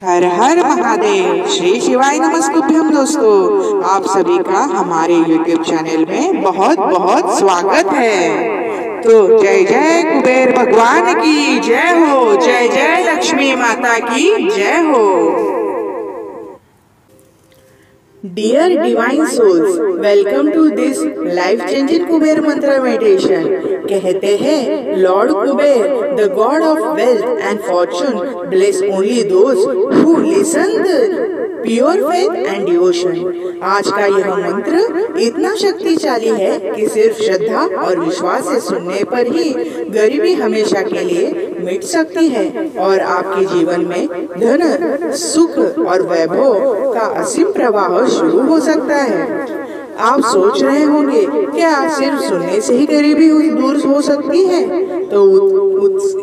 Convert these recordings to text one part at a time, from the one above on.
हर हर महादेव। श्री शिवाय नमस्तुभ्यम। दोस्तों, आप सभी का हमारे YouTube चैनल में बहुत बहुत स्वागत है। तो जय जय कुबेर भगवान की जय हो, जय जय लक्ष्मी माता की जय हो। Dear Divine Souls, welcome to this life-changing Kuber मंत्र meditation। कहते हैं Lord Kuber, the God of wealth and fortune, bless only those who listen the pure faith and devotion। आज का यह मंत्र इतना शक्तिशाली है कि सिर्फ श्रद्धा और विश्वास से सुनने पर ही गरीबी हमेशा के लिए मिट सकती है और आपके जीवन में धन, सुख और वैभव का असीम प्रवाह शुरू हो सकता है। आप सोच रहे होंगे क्या सिर्फ सुनने से ही गरीबी दूर हो सकती है? तो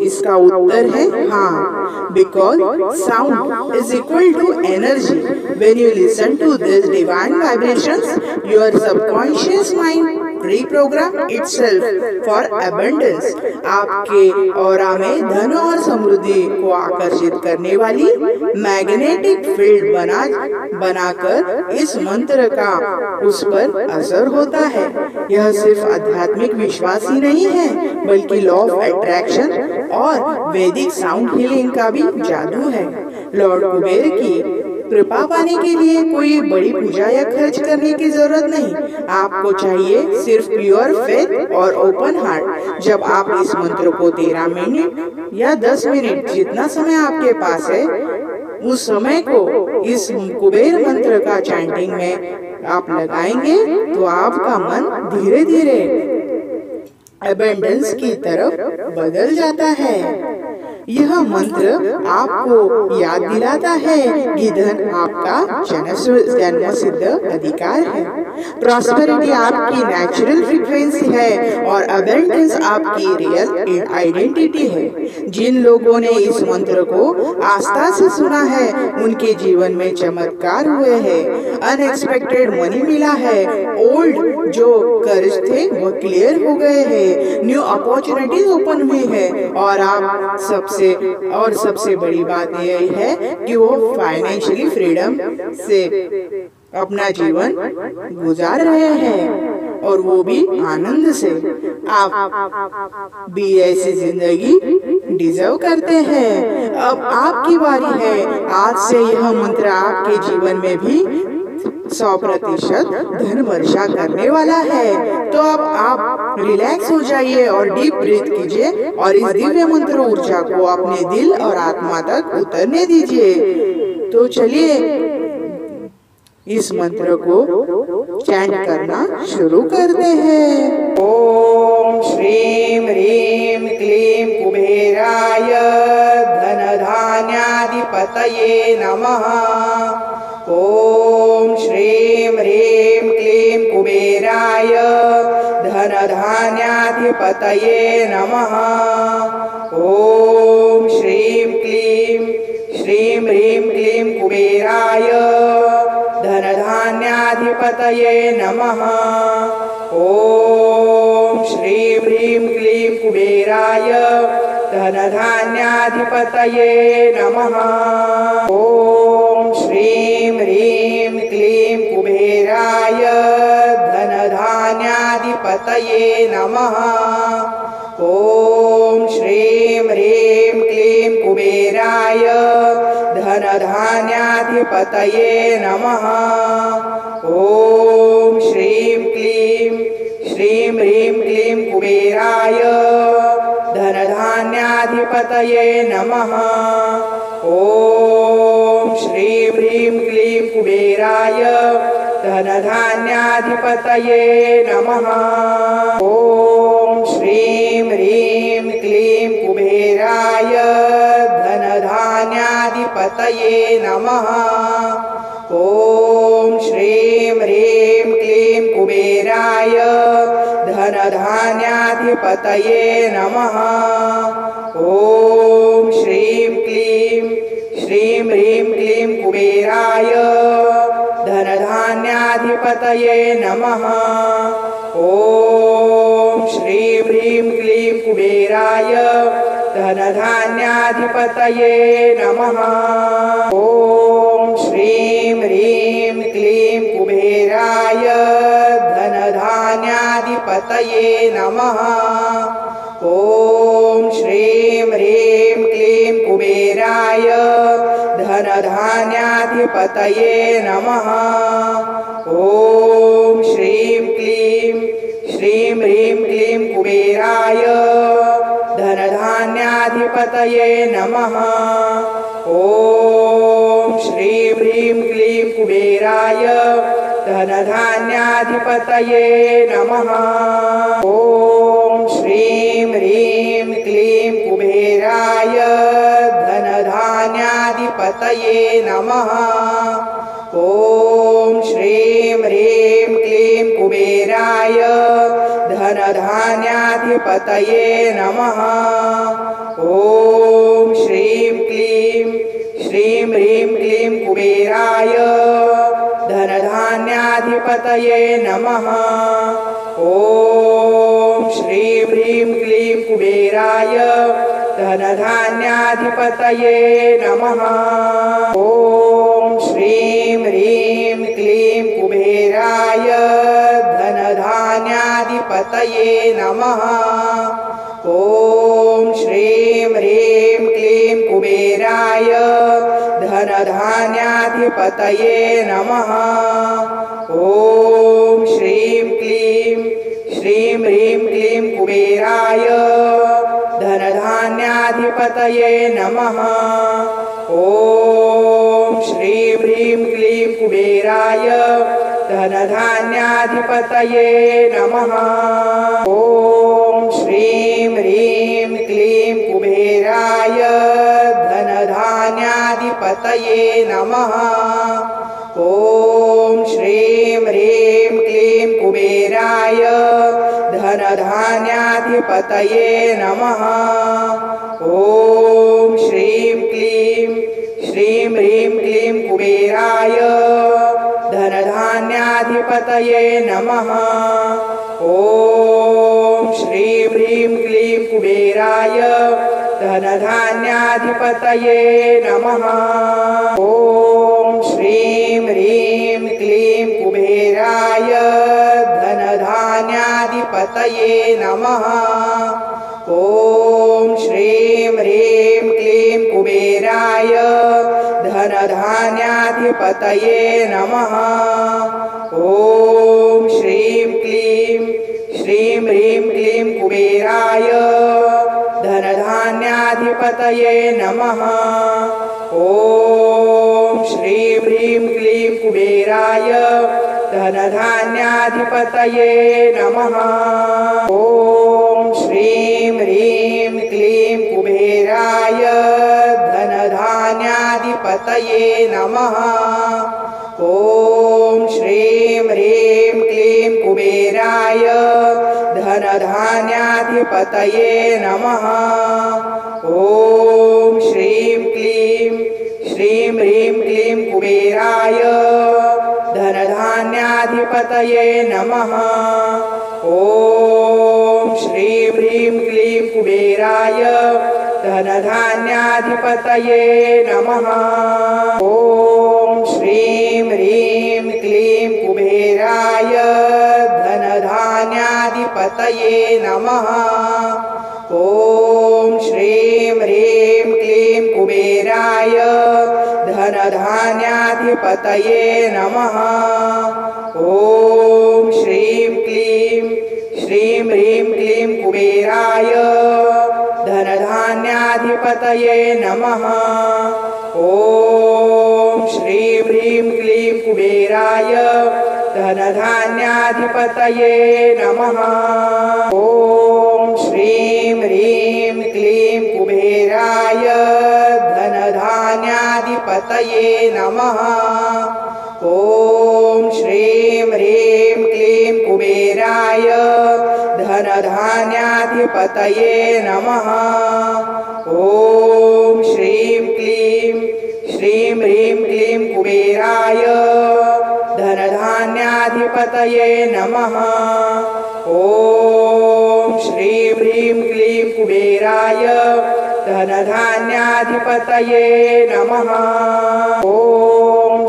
इसका उत्तर है हाँ, because sound is equal to energy. When you listen to this divine vibrations, your subconscious mind reprogram itself for abundance। आपके ऑरा में धन और समृद्धि को आकर्षित करने वाली मैग्नेटिक फील्ड बनाकर इस मंत्र का उस पर असर होता है। यह सिर्फ आध्यात्मिक विश्वास ही नहीं है, बल्कि लॉ ऑफ अट्रैक्शन और वैदिक साउंड हीलिंग का भी जादू है। लॉर्ड कुबेर की कृपा पाने के लिए कोई बड़ी पूजा या खर्च करने की जरूरत नहीं। आपको चाहिए सिर्फ प्योर फेथ और ओपन हार्ट। जब आप इस मंत्र को 13 मिनट या 10 मिनट जितना समय आपके पास है, उस समय को इस कुबेर मंत्र का चैंटिंग में आप लगाएंगे तो आपका मन धीरे धीरे एबंडेंस की तरफ बदल जाता है। यह मंत्र आपको याद दिलाता है कि धन आपका जन्म सिद्ध अधिकार है, प्रॉस्पेरिटी आपकी नेचुरल फ्रीक्वेंसी है और अबंडेंस आपकी रियल आइडेंटिटी है। जिन लोगों ने इस मंत्र को आस्था से सुना है, उनके जीवन में चमत्कार हुए हैं, अनएक्सपेक्टेड मनी मिला है, ओल्ड जो कर्ज थे वो क्लियर हो गए हैं, न्यू अपॉर्चुनिटीज ओपन हुई है और सबसे बड़ी बात यह है कि वो फाइनेंशियली फ्रीडम से अपना जीवन गुजार रहे हैं और वो भी आनंद से। आप भी ऐसी जिंदगी डिजर्व करते हैं। अब आपकी बारी है। आज से यह मंत्र आपके जीवन में भी 100% धन वर्षा करने वाला है। तो अब आप रिलैक्स हो जाइए और डीप ब्रीथ कीजिए और इस दिव्य मंत्र ऊर्जा को अपने दिल और आत्मा तक उतरने दीजिए। तो चलिए इस मंत्र को चैंट करना शुरू करते हैं। ओम श्रीम ह्रीम क्लीम कुबेराय धनधान्याधिपतये नमः। ओम श्रीम ह्रीम क्लीम कुबेराय धनधान्याधिपतये नमः। ओम श्रीम ह्रीम क्लीम कुबेराय धनधान्याधिपतये नमः। ओम श्रीम ह्रीम क्लीम कुबेराय धनधान्याधिपतये नमः। ओम श्रीम ह्रीम क्लीम कुबेराय धनधान्याधिपतये नमः। ओम श्रीम ह्रीम क्लीम कुबेराय धनधान्याधिपतये नमः। ओम श्रीम ह्रीम क्लीम कुबेराय धनधान्याधिपतये नमः। ओम श्रीम ह्रीम क्लीम कुबेराय धनधान्याधिपतये नमः। ओम श्रीम ह्रीम क्लीम कुबेराय धनधान्याधिपतये नमः। ओम श्रीम ह्रीम क्लीम कुबेराय धनधान्याधिपतये नमः। ओम श्रीम ह्रीम क्लीम कुबेराय धनधान्याधिपतये नमः। ओम श्रीम ह्रीम क्लीम कुबेराय धनधान्याधिपतये नमः। ॐ श्रीं ह्रीं क्लीं कुबेराय धनधान्याधिपतये नमः। ॐ श्रीं ह्रीं क्लीं कुबेराय धनधान्याधिपतये नमः। ॐ श्रीं क्लीं श्रीं ह्रीं क्लीं कुबेराय धनधान्याधिपतये नमः। ॐ श्रीं ह्रीं क्लीं कुबेराय धनधान्याधिपतये नमः। ॐ श्रीं ह्रीं क्लीं कुबेराय धनधान्याधिपतये नमः। ॐ श्रीं ह्रीं क्लीं कुबेराय धनधान्याधिपतये नमः। ॐ श्रीं क्लीं श्रीं ह्रीं क्लीं कुबेराय धनधान्याधिपतये नमः। ॐ श्रीं ह्रीं क्लीं कुबेराय धनधान्याधिपतये नमः। ॐ श्रीं ह्रीं क्लीं कुबेराय धनधान्याधिपतये नमः। ॐ श्रीं ह्रीं क्लीं कुबेराय धनधान्याधिपतये नमः। ॐ श्रीं क्लीं श्रीं ह्रीं क्लीं कुबेराय धनधान्याधिपतये नमः। ॐ श्रीं ह्रीं क्लीं कुबेराय धनधान्याधिपतये नमः। ॐ श्रीं ह्रीं क्लीं कुबेराय धनधान्याधिपतये नमः। ॐ श्रीं ह्रीं क्लीं कुबेराय धनधान्याधिपतये नमः। ॐ श्रीं क्लीं श्रीं ह्रीं क्लीं कुबेराय धनधान्याधिपतये नमः। ॐ श्रीं ह्रीं क्लीं कुबेराय धनधान्याधिपतये नमः। ॐ श्रीं ह्रीं क्लीं कुबेराय धनधान्याधिपतये नमः। ॐ श्रीं ह्रीं क्लीं कुबेराय धनधान्याधिपतये नमः। ॐ श्रीं क्लीं श्रीं ह्रीं क्लीं कुबेराय धनधान्याधिपतये नमः। ॐ श्रीं ह्रीं क्लीं कुबेराय धनधान्याधिपतये नमः। ॐ श्रीं ह्रीं क्लीं कुबेराय धनधान्याधिपतये नमः। ॐ श्रीं ह्रीं क्लीं कुबेराय धनधान्याधिपतये नमः। ॐ श्रीं क्लीं श्रीं ह्रीं क्लीं कुबेराय धनधान्याधिपतये नमः। ॐ श्रीं ह्रीं क्लीं कुबेराय धनधान्याधिपतये नमः। ॐ श्रीं ह्रीं क्लीं कुबेराय धनधान्याधिपतये नमः। ॐ श्रीं ह्रीं क्लीं कुबेराय धनधान्याधिपतये नमः। ॐ श्रीं क्लीं श्रीं ह्रीं क्लीं कुबेराय धनधान्याधिपतये नमः। ॐ श्रीं ह्रीं क्लीं कुबेराय धनधान्याधिपतये नमः। ॐ श्रीं ह्रीं क्लीं कुबेराय धनधान्याधिपतये नमः। ॐ श्रीं ह्रीं क्लीं कुबेराय धनधान्याधिपतये नमः। ॐ श्रीं क्लीं श्रीं ह्रीं क्लीं कुबेराय धनधान्याधिपतये नमः। ॐ श्रीं ह्रीं क्लीं कुबेराय धनधान्याधिपतये नमः। ॐ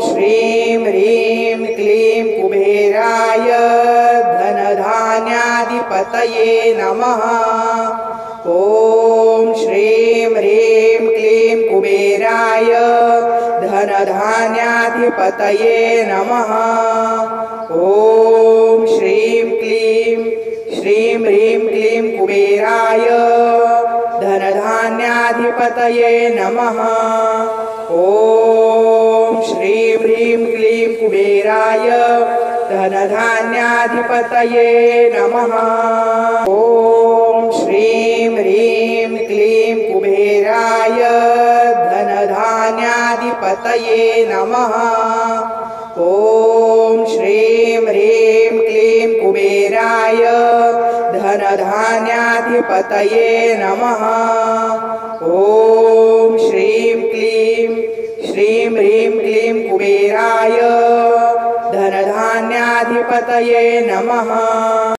श्रीं ह्रीं क्लीं कुबेराय धनधान्याधिपतये नमः। ॐ श्रीं ह्रीं क्लीं कुबेराय धनधान्याधिपतये नमः। ॐ श्रीं ह्रीं क्लीं कुबेराय धनधान्याधिपतये नमः। ॐ श्रीं ह्रीं क्लीं कुबेराय धनधान्याधिपतये नमः। ॐ श्रीं ह्रीं क्लीं कुबेराय धनधान्याधिपतये नमः। ॐ श्रीं ह्रीं क्लीं कुबेराय धनधान्याधिपतये नमः। ॐ श्रीं ह्रीं क्लीं कुबेराय धनधान्याधिपतये नमः।